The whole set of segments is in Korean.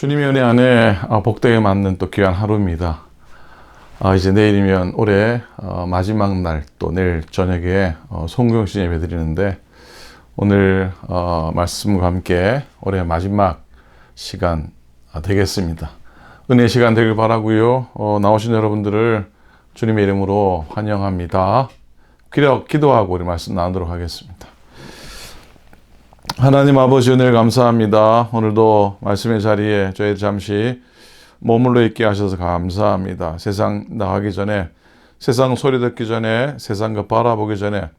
주님의 은혜 안에 복되게 맞는 또 귀한 하루입니다. 이제 내일이면 올해 마지막 날, 또 내일 저녁에 송경신 예배 드리는데, 오늘 말씀과 함께 올해 마지막 시간 되겠습니다. 은혜 시간 되길 바라고요. 나오신 여러분들을 주님의 이름으로 환영합니다. 기도하고 우리 말씀 나누도록 하겠습니다. 하나님 아버지, 은혜를 감사합니다. 오늘도 말씀의 자리에 저희 잠시 머물러 있게 하셔서 감사합니다. 세상 나가기 전에, 세상 소리 듣기 전에, 세상 것 바라보기 전에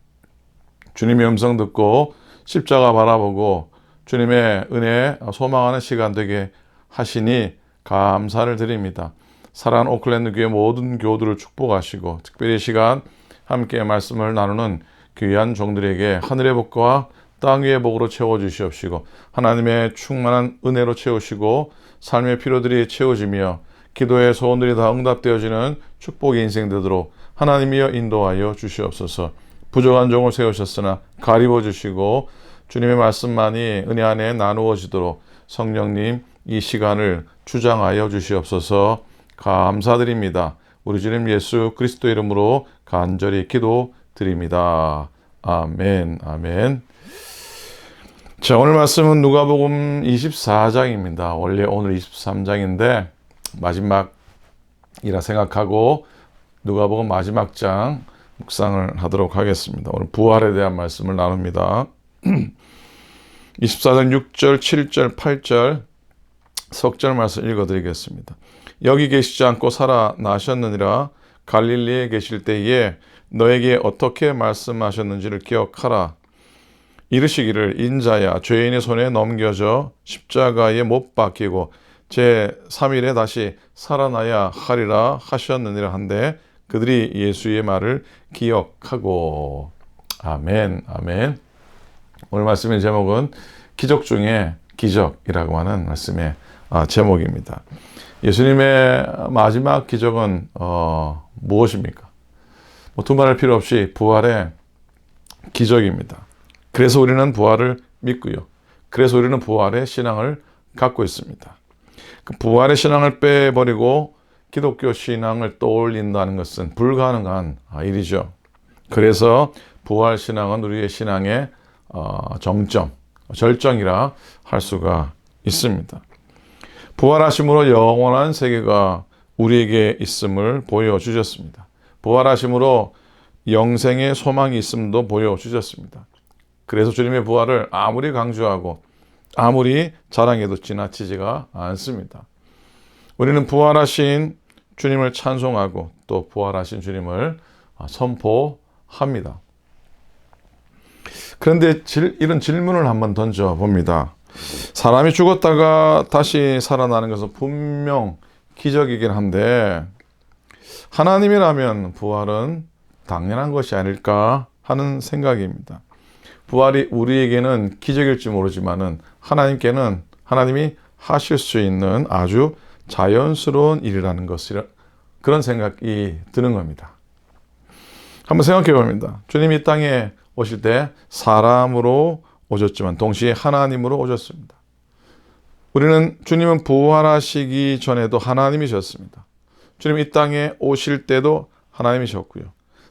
주님의 음성 듣고 십자가 바라보고 주님의 은혜 소망하는 시간 되게 하시니 감사를 드립니다. 사랑하는 오클랜드 교회 모든 교우들을 축복하시고, 특별히 이 시간 함께 말씀을 나누는 귀한 종들에게 하늘의 복과 땅 위의 복으로 채워주시옵시고, 하나님의 충만한 은혜로 채우시고, 삶의 필요들이 채워지며 기도의 소원들이 다 응답되어지는 축복의 인생 되도록 하나님이여 인도하여 주시옵소서. 부족한 종을 세우셨으나 가리워 주시고, 주님의 말씀만이 은혜 안에 나누어지도록 성령님 이 시간을 주장하여 주시옵소서. 감사드립니다. 우리 주님 예수 그리스도 이름으로 간절히 기도드립니다. 아멘, 아멘. 자, 오늘 말씀은 누가복음 24장입니다. 원래 오늘 23장인데 마지막이라 생각하고 누가복음 마지막 장 묵상을 하도록 하겠습니다. 오늘 부활에 대한 말씀을 나눕니다. 24장 6절, 7절, 8절 석절 말씀 읽어드리겠습니다. 여기 계시지 않고 살아나셨느니라. 갈릴리에 계실 때에 너에게 어떻게 말씀하셨는지를 기억하라. 이르시기를 인자야 죄인의 손에 넘겨져 십자가에 못 박히고 제3일에 다시 살아나야 하리라 하셨느니라 한데, 그들이 예수의 말을 기억하고. 아멘, 아멘. 오늘 말씀의 제목은 기적 중에 기적이라고 하는 말씀의 제목입니다. 예수님의 마지막 기적은 무엇입니까? 두말할 필요 없이 부활의 기적입니다. 그래서 우리는 부활을 믿고요. 그래서 우리는 부활의 신앙을 갖고 있습니다. 그 부활의 신앙을 빼버리고 기독교 신앙을 떠올린다는 것은 불가능한 일이죠. 그래서 부활 신앙은 우리의 신앙의 정점, 절정이라 할 수가 있습니다. 부활하심으로 영원한 세계가 우리에게 있음을 보여주셨습니다. 부활하심으로 영생의 소망이 있음도 보여주셨습니다. 그래서 주님의 부활을 아무리 강조하고 아무리 자랑해도 지나치지가 않습니다. 우리는 부활하신 주님을 찬송하고 또 부활하신 주님을 선포합니다. 그런데 이런 질문을 한번 던져봅니다. 사람이 죽었다가 다시 살아나는 것은 분명 기적이긴 한데, 하나님이라면 부활은 당연한 것이 아닐까 하는 생각입니다. 부활이 우리에게는 기적일지 모르지만은 하나님께는 하나님이 하실 수 있는 아주 자연스러운 일이라는 것이라, 그런 생각이 드는 겁니다. 한번 생각해 봅니다. 주님이 이 땅에 오실 때 사람으로 오셨지만 동시에 하나님으로 오셨습니다. 주님은 부활하시기 전에도 하나님이셨습니다. 주님 이 땅에 오실 때도 하나님이셨고요.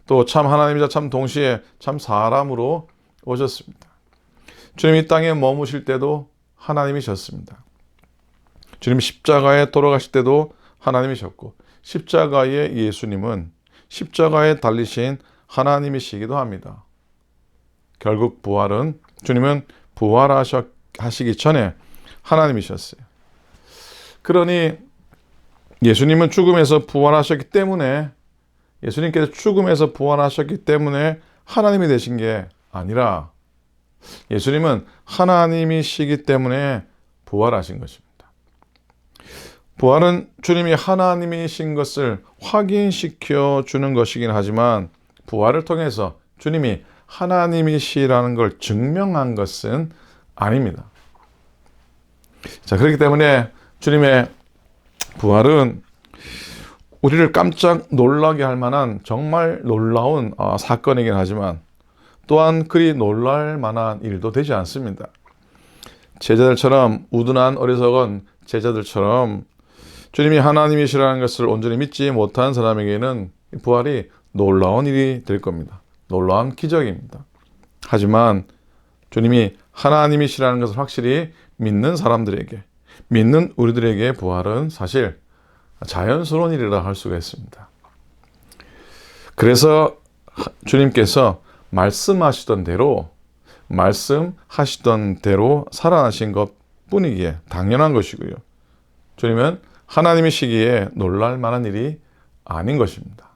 또 참 하나님이자 참 동시에 참 사람으로 오셨습니다. 주님 이 땅에 머무실 때도 하나님이셨습니다. 주님 십자가에 돌아가실 때도 하나님이셨고, 십자가의 예수님은 십자가에 달리신 하나님이시기도 합니다. 결국 주님은 부활하시기 전에 하나님이셨어요. 그러니 예수님은 죽음에서 부활하셨기 때문에, 예수님께서 죽음에서 부활하셨기 때문에 하나님이 되신 게 아니라, 예수님은 하나님이시기 때문에 부활하신 것입니다. 부활은 주님이 하나님이신 것을 확인시켜 주는 것이긴 하지만, 부활을 통해서 주님이 하나님이시라는 걸 증명한 것은 아닙니다. 자, 그렇기 때문에 주님의 부활은 우리를 깜짝 놀라게 할 만한 정말 놀라운 사건이긴 하지만, 또한 그리 놀랄 만한 일도 되지 않습니다. 제자들처럼 우둔한 어리석은 제자들처럼 주님이 하나님이시라는 것을 온전히 믿지 못한 사람에게는 부활이 놀라운 일이 될 겁니다. 놀라운 기적입니다. 하지만 주님이 하나님이시라는 것을 확실히 믿는 사람들에게, 믿는 우리들에게 부활은 사실 자연스러운 일이라 할 수가 있습니다. 그래서 주님께서 말씀하시던 대로 살아나신 것 뿐이기에 당연한 것이고요. 주님은 하나님이시기에 놀랄 만한 일이 아닌 것입니다.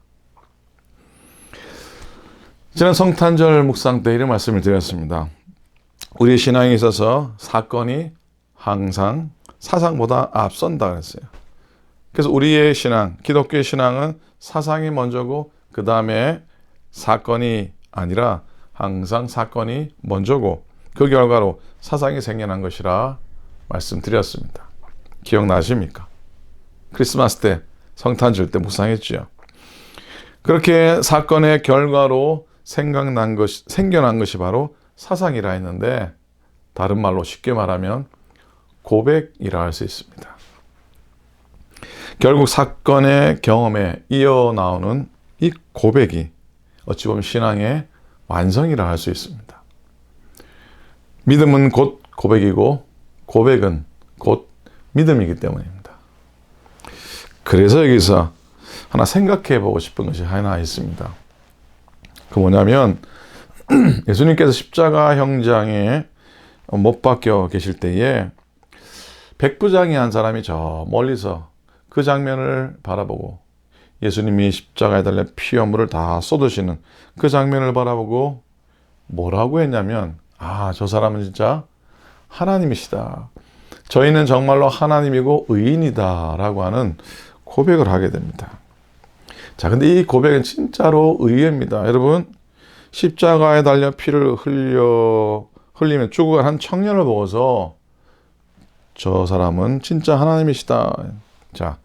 지난 성탄절 묵상 때 이런 말씀을 드렸습니다. 우리의 신앙에 있어서 사건이 항상 사상보다 앞선다 그랬어요. 그래서 우리의 신앙, 기독교의 신앙은 사상이 먼저고 그 다음에 사건이 아니라 항상 사건이 먼저고 그 결과로 사상이 생겨난 것이라 말씀드렸습니다. 기억나십니까? 크리스마스 때, 성탄절 때 묵상했죠. 그렇게 사건의 결과로 생겨난 것이 바로 사상이라 했는데 다른 말로 쉽게 말하면 고백이라 할 수 있습니다. 결국 사건의 경험에 이어 나오는 이 고백이 어찌 보면 신앙의 완성이라 할 수 있습니다. 믿음은 곧 고백이고 고백은 곧 믿음이기 때문입니다. 그래서 여기서 하나 생각해 보고 싶은 것이 하나 있습니다. 그 뭐냐면 예수님께서 십자가 형장에 못 박혀 계실 때에 백부장이 한 사람이 저 멀리서 그 장면을 바라보고 예수님이 십자가에 달려 피와 물을 다 쏟으시는 그 장면을 바라보고 뭐라고 했냐면 저 사람은 진짜 하나님이시다. 저희는 정말로 하나님이고 의인이다 라고 하는 고백을 하게 됩니다. 자, 근데 이 고백은 진짜로 의외입니다. 여러분, 십자가에 달려 피를 흘리며 죽어간 한 청년을 보고서 저 사람은 진짜 하나님이시다. 자,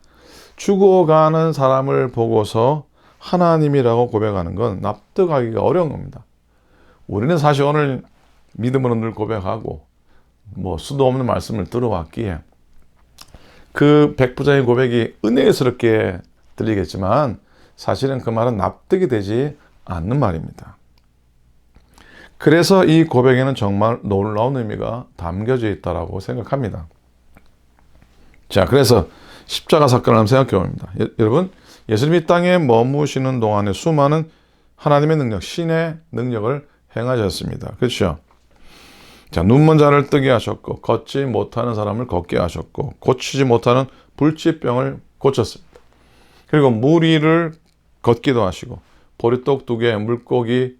죽어가는 사람을 보고서 하나님이라고 고백하는 건 납득하기가 어려운 겁니다. 우리는 사실 오늘 믿음으로 늘 고백하고 수도 없는 말씀을 들어왔기에 그 백부장의 고백이 은혜스럽게 들리겠지만 사실은 그 말은 납득이 되지 않는 말입니다. 그래서 이 고백에는 정말 놀라운 의미가 담겨져 있다고 생각합니다. 자, 그래서 십자가 사건을 한번 생각해 봅니다. 여러분, 예수님이 땅에 머무시는 동안에 수많은 하나님의 능력, 신의 능력을 행하셨습니다. 그렇죠? 자, 눈먼 자를 뜨게 하셨고, 걷지 못하는 사람을 걷게 하셨고, 고치지 못하는 불치병을 고쳤습니다. 그리고 무리를 걷기도 하시고, 보리떡 2개,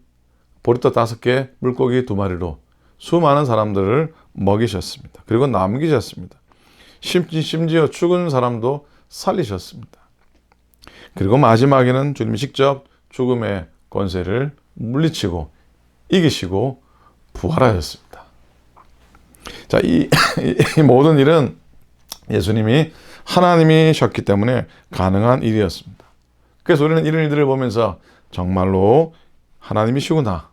보리떡 5개, 물고기 2마리로 수많은 사람들을 먹이셨습니다. 그리고 남기셨습니다. 심지어 죽은 사람도 살리셨습니다. 그리고 마지막에는 주님이 직접 죽음의 권세를 물리치고 이기시고 부활하셨습니다. 자, 이 모든 일은 예수님이 하나님이셨기 때문에 가능한 일이었습니다. 그래서 우리는 이런 일들을 보면서 정말로 하나님이시구나.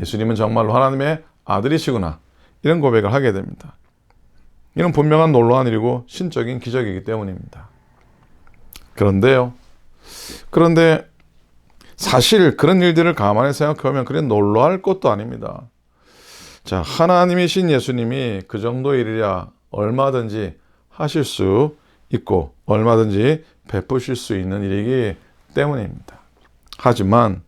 예수님은 정말로 하나님의 아들이시구나. 이런 고백을 하게 됩니다. 이는 분명한 놀라운 일이고 신적인 기적이기 때문입니다. 그런데 사실 그런 일들을 가만히 생각하면 그래 놀라울 것도 아닙니다. 자, 하나님이신 예수님이 그 정도 일이야 얼마든지 하실 수 있고 얼마든지 베푸실 수 있는 일이기 때문입니다. 하지만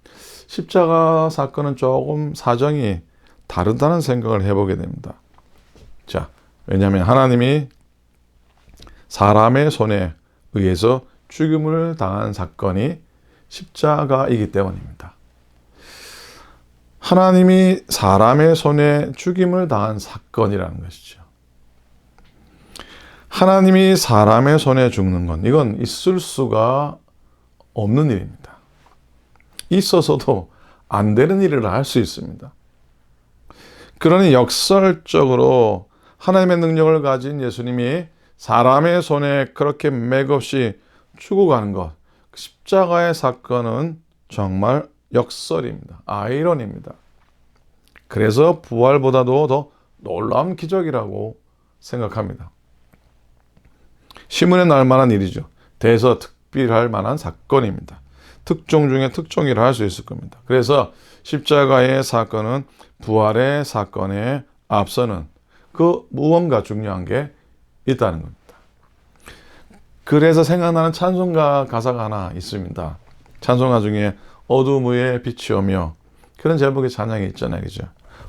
십자가 사건은 조금 사정이 다르다는 생각을 해보게 됩니다. 자, 왜냐하면 하나님이 사람의 손에 의해서 죽임을 당한 사건이 십자가이기 때문입니다. 하나님이 사람의 손에 죽임을 당한 사건이라는 것이죠. 하나님이 사람의 손에 죽는 건 이건 있을 수가 없는 일입니다. 있어서도 안 되는 일을 할 수 있습니다. 그러니 역설적으로 하나님의 능력을 가진 예수님이 사람의 손에 그렇게 맥없이 죽어가는 것, 십자가의 사건은 정말 역설입니다. 아이러니입니다. 그래서 부활보다도 더 놀라운 기적이라고 생각합니다. 신문에 날 만한 일이죠. 대서특필할 만한 사건입니다. 특종 중에 특종이라 할 수 있을 겁니다. 그래서 십자가의 사건은 부활의 사건에 앞서는 그 무언가 중요한 게 있다는 겁니다. 그래서 생각나는 찬송가 가사가 하나 있습니다. 찬송가 중에 어둠 위에 빛이 오며 그런 제목의 찬양이 있잖아요. 그죠?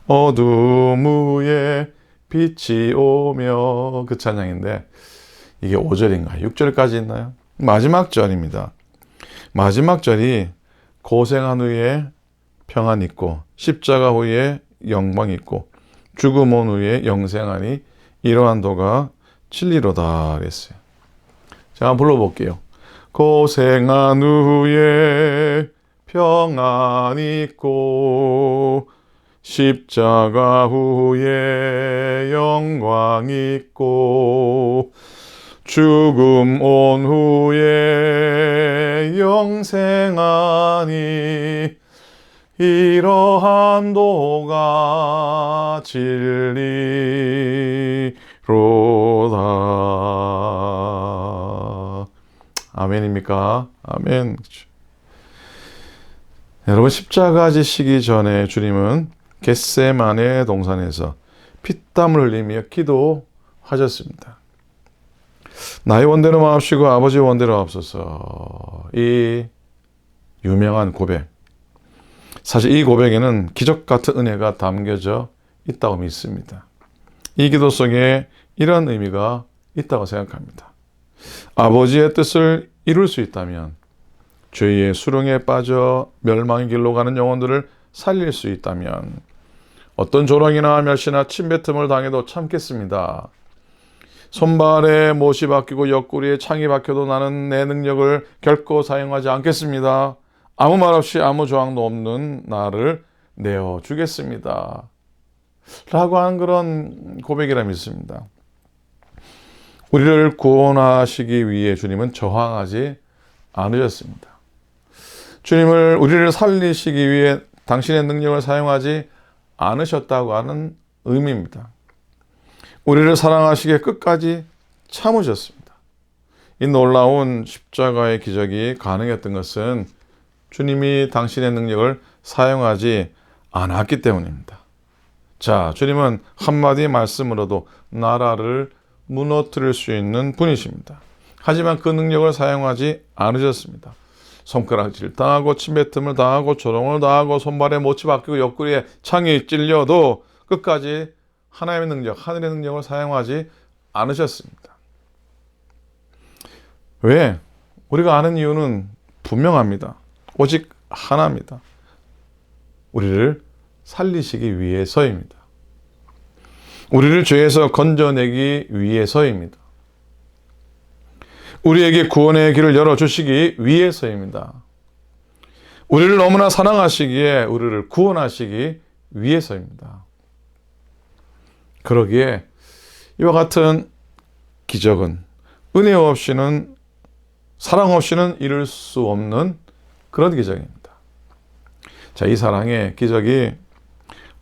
어둠 위에 빛이 오며 그 찬양인데 이게 5절인가 6절까지 있나요? 마지막 절입니다. 마지막 절이 고생한 후에 평안 있고 십자가 후에 영광 있고 죽음 온 후에 영생하니 이러한 도가 진리로다 그랬어요. 자, 한번 불러볼게요. 고생한 후에 평안 있고 십자가 후에 영광 있고 죽음 온 후에 영생하니 이러한 도가 진리로다. 아멘입니까? 아멘. 여러분, 십자가 지시기 전에 주님은 겟세마네 동산에서 피땀을 흘리며 기도하셨습니다. 나의 원대로 마옵시고 아버지의 원대로 하옵소서. 이 유명한 고백. 사실 이 고백에는 기적 같은 은혜가 담겨져 있다고 믿습니다. 이 기도 속에 이런 의미가 있다고 생각합니다. 아버지의 뜻을 이룰 수 있다면, 죄의 수렁에 빠져 멸망의 길로 가는 영혼들을 살릴 수 있다면, 어떤 조롱이나 멸시나 침뱉음을 당해도 참겠습니다. 손발에 못이 박히고 옆구리에 창이 박혀도 나는 내 능력을 결코 사용하지 않겠습니다. 아무 말 없이 아무 저항도 없는 나를 내어주겠습니다. 라고 하는 그런 고백이라 믿습니다. 우리를 구원하시기 위해 주님은 저항하지 않으셨습니다. 우리를 살리시기 위해 당신의 능력을 사용하지 않으셨다고 하는 의미입니다. 우리를 사랑하시기에 끝까지 참으셨습니다. 이 놀라운 십자가의 기적이 가능했던 것은 주님이 당신의 능력을 사용하지 않았기 때문입니다. 자, 주님은 한마디 말씀으로도 나라를 무너뜨릴 수 있는 분이십니다. 하지만 그 능력을 사용하지 않으셨습니다. 손가락질 당하고 침뱉음을 당하고 조롱을 당하고 손발에 못이 박히고 옆구리에 창이 찔려도 끝까지 하나님의 능력, 하늘의 능력을 사용하지 않으셨습니다. 왜? 우리가 아는 이유는 분명합니다. 오직 하나입니다. 우리를 살리시기 위해서입니다. 우리를 죄에서 건져내기 위해서입니다. 우리에게 구원의 길을 열어주시기 위해서입니다. 우리를 너무나 사랑하시기에 우리를 구원하시기 위해서입니다. 그러기에 이와 같은 기적은 은혜 없이는, 사랑 없이는 이룰 수 없는 그런 기적입니다. 자, 이 사랑의 기적이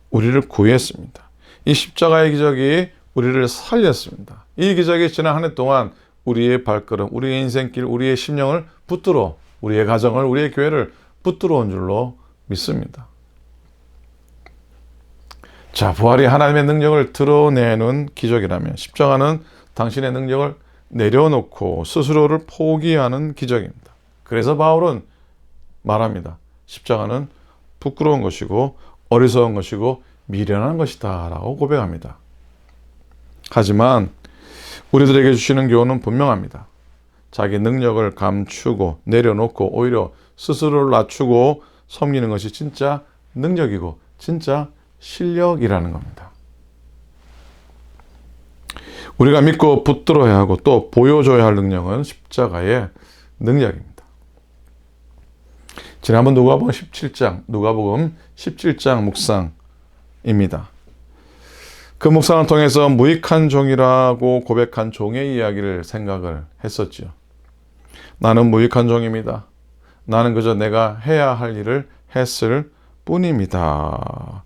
우리를 구했습니다. 이 십자가의 기적이 우리를 살렸습니다. 이 기적이 지난 한 해 동안 우리의 발걸음, 우리의 인생길, 우리의 심령을 붙들어, 우리의 가정을, 우리의 교회를 붙들어 온 줄로 믿습니다. 자, 부활이 하나님의 능력을 드러내는 기적이라면 십자가는 당신의 능력을 내려놓고 스스로를 포기하는 기적입니다. 그래서 바울은 말합니다. 십자가는 부끄러운 것이고 어리석은 것이고 미련한 것이다 라고 고백합니다. 하지만 우리들에게 주시는 교훈은 분명합니다. 자기 능력을 감추고 내려놓고 오히려 스스로를 낮추고 섬기는 것이 진짜 능력이고 진짜 실력이라는 겁니다. 우리가 믿고 붙들어야 하고 또 보여줘야 할 능력은 십자가의 능력입니다. 지난번 누가복음 17장 묵상입니다. 그 묵상을 통해서 무익한 종이라고 고백한 종의 이야기를 생각을 했었죠. 나는 무익한 종입니다. 나는 그저 내가 해야 할 일을 했을 뿐입니다.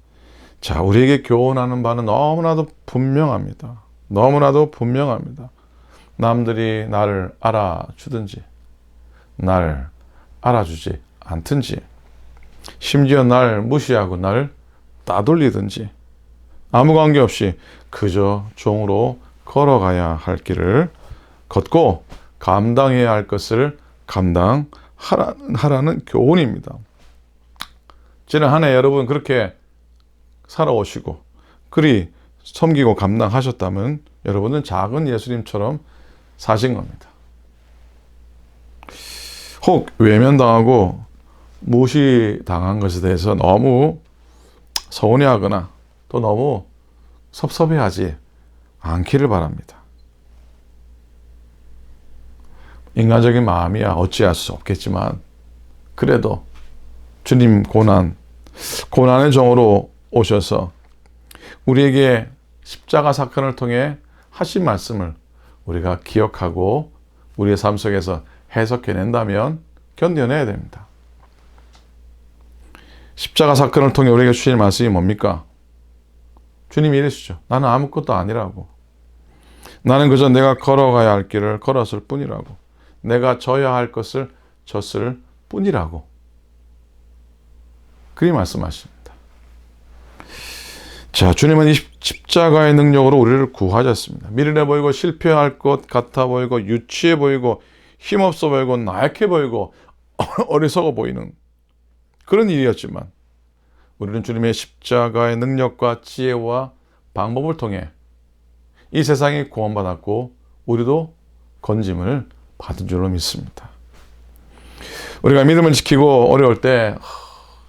자, 우리에게 교훈하는 바는 너무나도 분명합니다. 너무나도 분명합니다. 남들이 나를 알아주든지 날 알아주지 않든지 심지어 날 무시하고 날 따돌리든지 아무 관계없이 그저 종으로 걸어가야 할 길을 걷고 감당해야 할 것을 감당하라는 교훈입니다. 지난 한 해 여러분 그렇게 살아오시고 그리 섬기고 감당하셨다면 여러분은 작은 예수님처럼 사신 겁니다. 혹 외면당하고 무시당한 것에 대해서 너무 서운해하거나 또 너무 섭섭해하지 않기를 바랍니다. 인간적인 마음이야 어찌할 수 없겠지만 그래도 주님 고난의 종으로 오셔서 우리에게 십자가 사건을 통해 하신 말씀을 우리가 기억하고 우리의 삶 속에서 해석해낸다면 견뎌내야 됩니다. 십자가 사건을 통해 우리에게 주신 말씀이 뭡니까? 주님이 이러시죠. 나는 아무것도 아니라고. 나는 그저 내가 걸어가야 할 길을 걸었을 뿐이라고. 내가 져야 할 것을 졌을 뿐이라고. 그리 말씀하십니다. 자, 주님은 이 십자가의 능력으로 우리를 구하셨습니다. 미련해 보이고 실패할 것 같아 보이고 유치해 보이고 힘없어 보이고 나약해 보이고 어리석어 보이는 그런 일이었지만 우리는 주님의 십자가의 능력과 지혜와 방법을 통해 이 세상에 구원받았고 우리도 건짐을 받은 줄로 믿습니다. 우리가 믿음을 지키고 어려울 때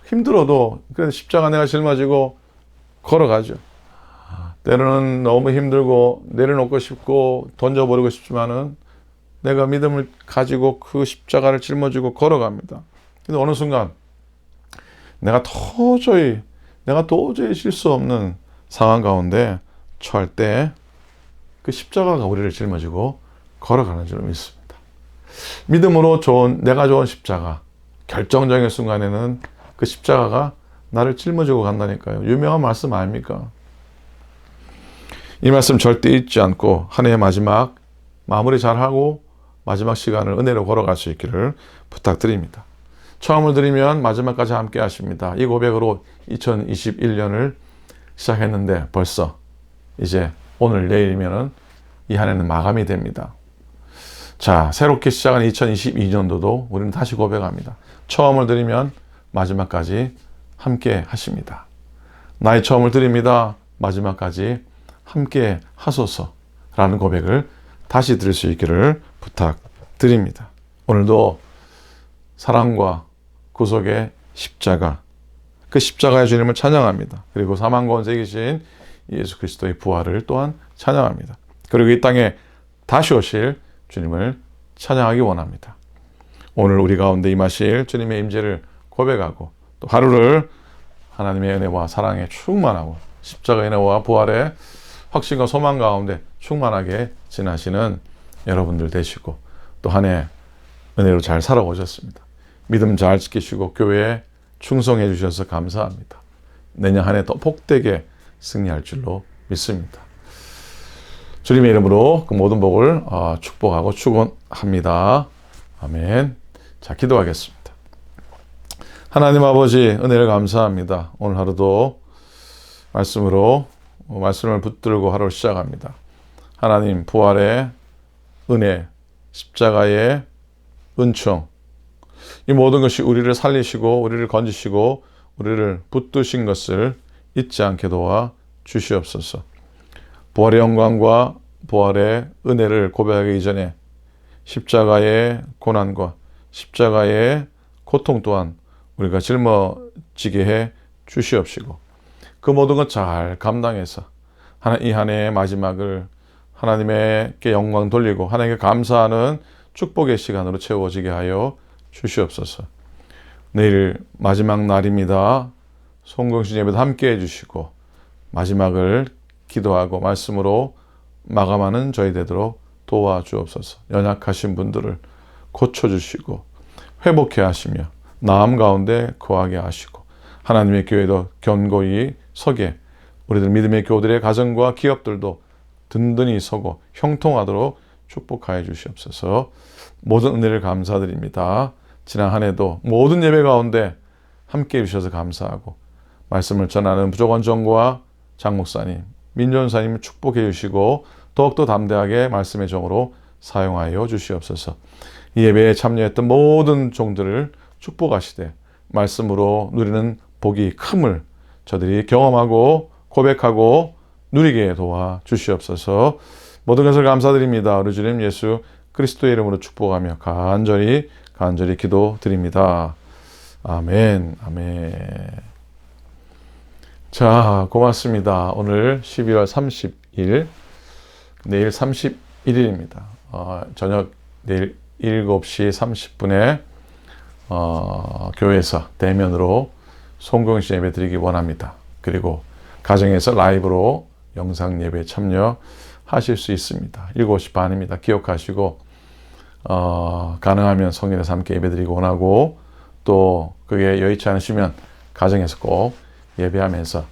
힘들어도 그래도 십자가 내가 짊어지고 걸어가죠. 때로는 너무 힘들고 내려놓고 싶고 던져버리고 싶지만은 내가 믿음을 가지고 그 십자가를 짊어지고 걸어갑니다. 근데 어느 순간 내가 도저히 쉴 수 없는 상황 가운데 처할 때 그 십자가가 우리를 짊어지고 걸어가는 줄 믿습니다. 믿음으로 내가 좋은 십자가, 결정적인 순간에는 그 십자가가 나를 짊어지고 간다니까요. 유명한 말씀 아닙니까? 이 말씀 절대 잊지 않고 한 해의 마지막 마무리 잘하고 마지막 시간을 은혜로 걸어갈 수 있기를 부탁드립니다. 처음을 드리면 마지막까지 함께 하십니다. 이 고백으로 2021년을 시작했는데 벌써 이제 오늘 내일이면은 이 한 해는 마감이 됩니다. 자, 새롭게 시작한 2022년도도 우리는 다시 고백합니다. 처음을 드리면 마지막까지 함께 하십니다. 나의 처음을 드립니다. 마지막까지 함께 하소서라는 고백을 다시 드릴 수 있기를 부탁드립니다. 오늘도 사랑과 구속의 십자가, 그 십자가의 주님을 찬양합니다. 그리고 사망 권세 이기신 예수 그리스도의 부활을 또한 찬양합니다. 그리고 이 땅에 다시 오실 주님을 찬양하기 원합니다. 오늘 우리 가운데 임하실 주님의 임재를 고백하고 또 하루를 하나님의 은혜와 사랑에 충만하고 십자가의 은혜와 부활의 확신과 소망 가운데 충만하게 지나시는 여러분들 되시고 또 한 해 은혜로 잘 살아오셨습니다. 믿음 잘 지키시고 교회에 충성해 주셔서 감사합니다. 내년 한 해 더 복되게 승리할 줄로 믿습니다. 주님의 이름으로 그 모든 복을 축복하고 축원합니다. 아멘. 자, 기도하겠습니다. 하나님 아버지 은혜를 감사합니다. 오늘 하루도 말씀을 붙들고 하루를 시작합니다. 하나님 부활의 은혜, 십자가의 은총, 이 모든 것이 우리를 살리시고 우리를 건지시고 우리를 붙드신 것을 잊지 않게 도와 주시옵소서. 부활의 영광과 부활의 은혜를 고백하기 이전에 십자가의 고난과 십자가의 고통 또한 우리가 짊어지게 해 주시옵시고 그 모든 것 잘 감당해서 이 한 해의 마지막을 하나님께 영광 돌리고 하나님께 감사하는 축복의 시간으로 채워지게 하여 주시옵소서. 내일 마지막 날입니다. 송공신 예배도 함께 해주시고 마지막을 기도하고 말씀으로 마감하는 저희 되도록 도와주옵소서. 연약하신 분들을 고쳐주시고 회복해 하시며 나음 가운데 거하게 하시고 하나님의 교회도 견고히 서게 우리들 믿음의 교우들의 가정과 기업들도 든든히 서고 형통하도록 축복하여 주시옵소서. 모든 은혜를 감사드립니다. 지난 한 해도 모든 예배 가운데 함께 해주셔서 감사하고 말씀을 전하는 부족원정과 장목사님, 민전사님 축복해 주시고 더욱더 담대하게 말씀의 종으로 사용하여 주시옵소서. 이 예배에 참여했던 모든 종들을 축복하시되 말씀으로 누리는 복이 큼을 저들이 경험하고 고백하고 누리게 도와 주시옵소서. 모든 것을 감사드립니다. 우리 주님 예수 그리스도의 이름으로 축복하며 간절히 기도드립니다. 아멘. 자, 고맙습니다. 오늘 12월 30일, 내일 31일입니다. 저녁 내일 7시 30분에 교회에서 대면으로 송공식 예배 드리기 원합니다. 그리고 가정에서 라이브로 영상 예배에 참여하실 수 있습니다. 7시 반입니다. 기억하시고 가능하면 성일에서 함께 예배 드리기 원하고 또 그게 여의치 않으시면 가정에서 꼭 예배하면서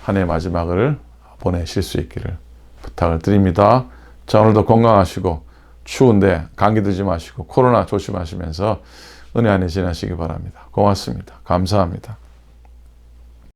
한 해 마지막을 보내실 수 있기를 부탁을 드립니다. 자, 오늘도 건강하시고 추운데 감기 들지 마시고 코로나 조심하시면서 은혜 안에 지나시기 바랍니다. 고맙습니다. 감사합니다.